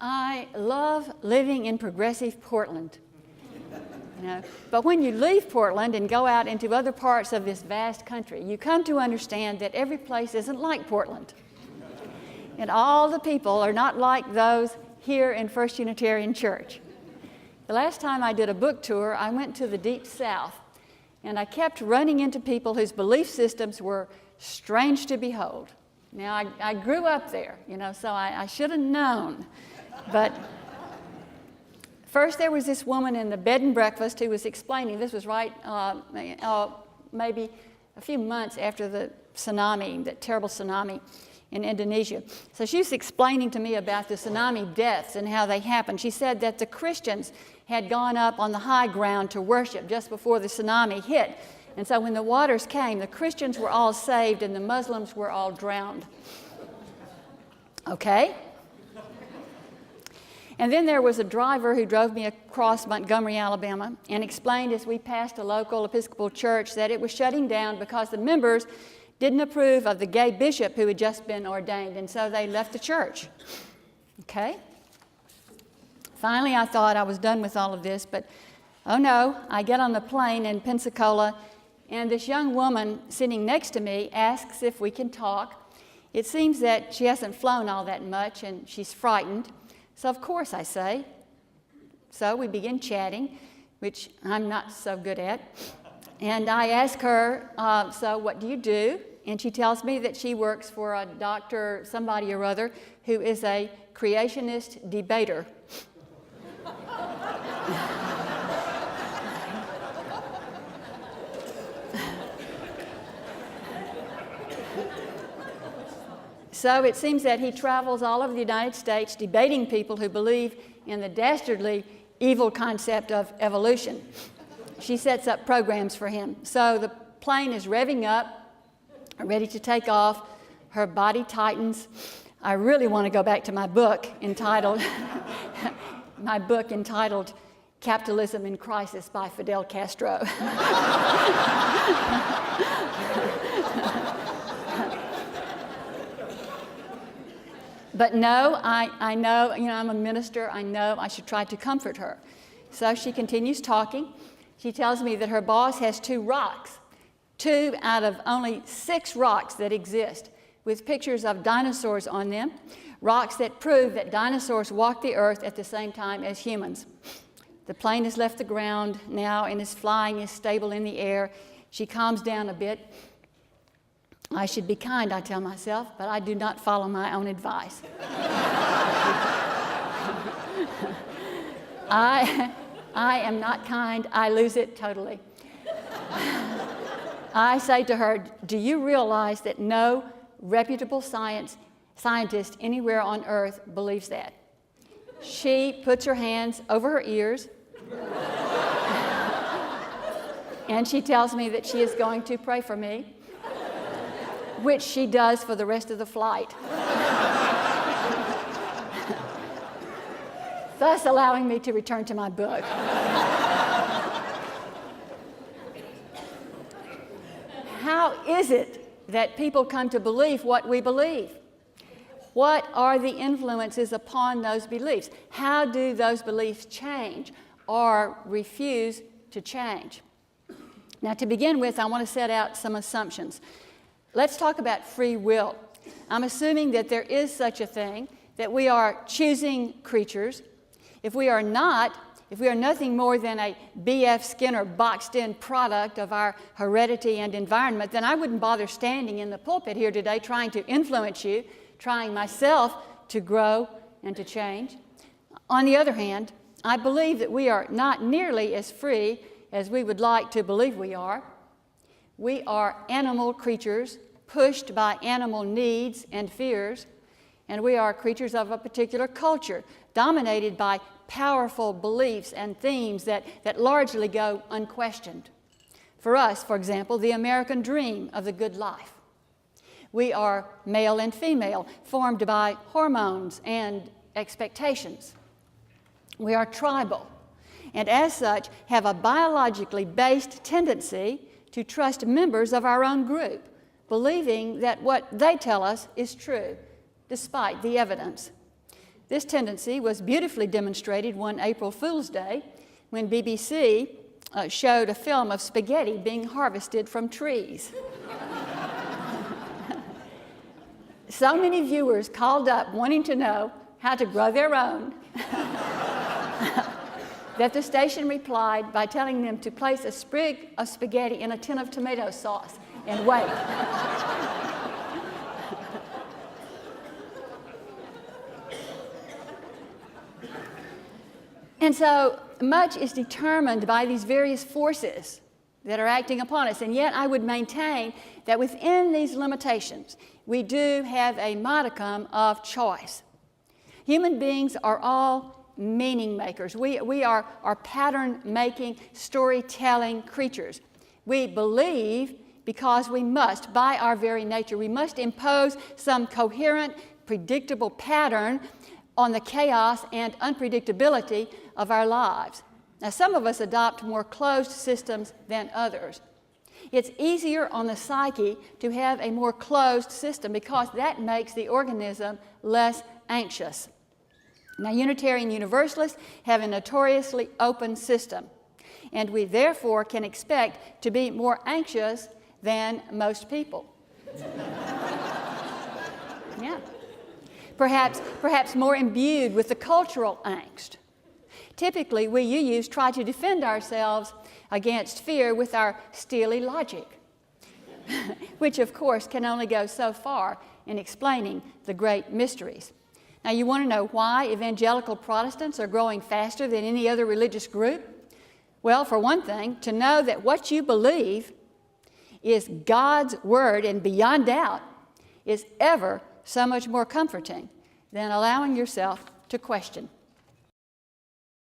I love living in progressive Portland. But when you leave Portland and go out into other parts of this vast country, you come to understand that every place isn't like Portland. And all the people are not like those here in First Unitarian Church. The last time I did a book tour, I went to the Deep South, and I kept running into people whose belief systems were strange to behold. Now, I grew up there, so I should have known. But first there was this woman in the bed and breakfast who was explaining, this was right maybe a few months after the tsunami, that terrible tsunami in Indonesia. So she was explaining to me about the tsunami deaths and how they happened. She said that the Christians had gone up on the high ground to worship just before the tsunami hit. And so when the waters came, the Christians were all saved and the Muslims were all drowned. Okay? And then there was a driver who drove me across Montgomery, Alabama, and explained as we passed a local Episcopal church that it was shutting down because the members didn't approve of the gay bishop who had just been ordained, and so they left the church. Okay? Finally, I thought I was done with all of this, but oh no, I get on the plane in Pensacola, and this young woman sitting next to me asks if we can talk. It seems that she hasn't flown all that much, and she's frightened. So of course I say. So we begin chatting, which I'm not so good at. And I ask her, so what do you do? And she tells me that she works for a doctor, somebody or other, who is a creationist debater. So it seems that he travels all over the United States debating people who believe in the dastardly evil concept of evolution. She sets up programs for him. So the plane is revving up, ready to take off. Her body tightens. I really want to go back to my book entitled Capitalism in Crisis by Fidel Castro. But no, I know, I'm a minister. I know I should try to comfort her. So she continues talking. She tells me that her boss has 2 rocks, 2 out of only 6 rocks that exist, with pictures of dinosaurs on them, rocks that prove that dinosaurs walked the earth at the same time as humans. The plane has left the ground now and is flying, is stable in the air. She calms down a bit. I should be kind, I tell myself, but I do not follow my own advice. I am not kind. I lose it totally. I say to her, do you realize that no reputable scientist anywhere on earth believes that? She puts her hands over her ears, and she tells me that she is going to pray for me, which she does for the rest of the flight, thus allowing me to return to my book. How is it that people come to believe what we believe? What are the influences upon those beliefs? How do those beliefs change or refuse to change? Now, to begin with, I want to set out some assumptions. Let's talk about free will. I'm assuming that there is such a thing, that we are choosing creatures. If we are nothing more than a B.F. Skinner boxed-in product of our heredity and environment, then I wouldn't bother standing in the pulpit here today trying to influence you, trying myself to grow and to change. On the other hand, I believe that we are not nearly as free as we would like to believe we are. We are animal creatures pushed by animal needs and fears, and we are creatures of a particular culture dominated by powerful beliefs and themes that largely go unquestioned. For us, for example, the American dream of the good life. We are male and female, formed by hormones and expectations. We are tribal, and as such have a biologically based tendency to trust members of our own group, believing that what they tell us is true, despite the evidence. This tendency was beautifully demonstrated one April Fool's Day when BBC showed a film of spaghetti being harvested from trees. So many viewers called up wanting to know how to grow their own that the station replied by telling them to place a sprig of spaghetti in a tin of tomato sauce and wait. And so much is determined by these various forces that are acting upon us. And yet I would maintain that within these limitations, we do have a modicum of choice. Human beings are all meaning makers. We are pattern-making, storytelling creatures. We believe because we must, by our very nature. We must impose some coherent, predictable pattern on the chaos and unpredictability of our lives. Now, some of us adopt more closed systems than others. It's easier on the psyche to have a more closed system because that makes the organism less anxious. Now, Unitarian Universalists have a notoriously open system, and we therefore can expect to be more anxious than most people. Yeah. Perhaps more imbued with the cultural angst. Typically, we UUs try to defend ourselves against fear with our steely logic, which of course can only go so far in explaining the great mysteries. Now, you want to know why evangelical Protestants are growing faster than any other religious group? Well, for one thing, to know that what you believe is God's Word and beyond doubt is ever so much more comforting than allowing yourself to question.